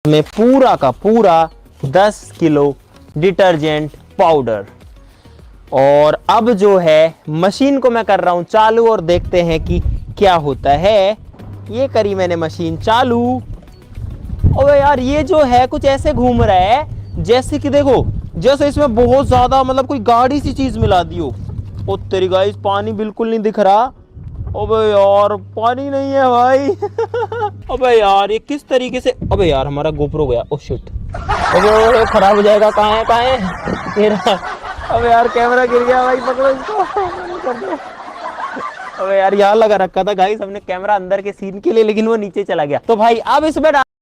में पूरा का पूरा 10 किलो डिटर्जेंट पाउडर। और अब जो है मशीन को मैं कर रहा हूं चालू और देखते हैं कि क्या होता है। ये करी मैंने मशीन चालू। अबे यार ये जो है कुछ ऐसे घूम रहा है जैसे कि देखो, जैसे इसमें बहुत ज्यादा मतलब कोई गाड़ी सी चीज मिला दी हो। ओ तेरी गाइस, पानी बिल्कुल नहीं दिख रहा। अबे यार पानी नहीं है भाई। अबे यार ये किस तरीके से, अबे यार हमारा गोप्रो गया। ओ शिट, अबे खराब हो जाएगा। कहाँ है मेरा। अबे यार कैमरा गिर गया भाई, पकड़ो इसको। अबे यार यहाँ लगा रखा था गाइस हमने कैमरा अंदर के सीन के लिए, लेकिन वो नीचे चला गया। तो भाई अब इसमें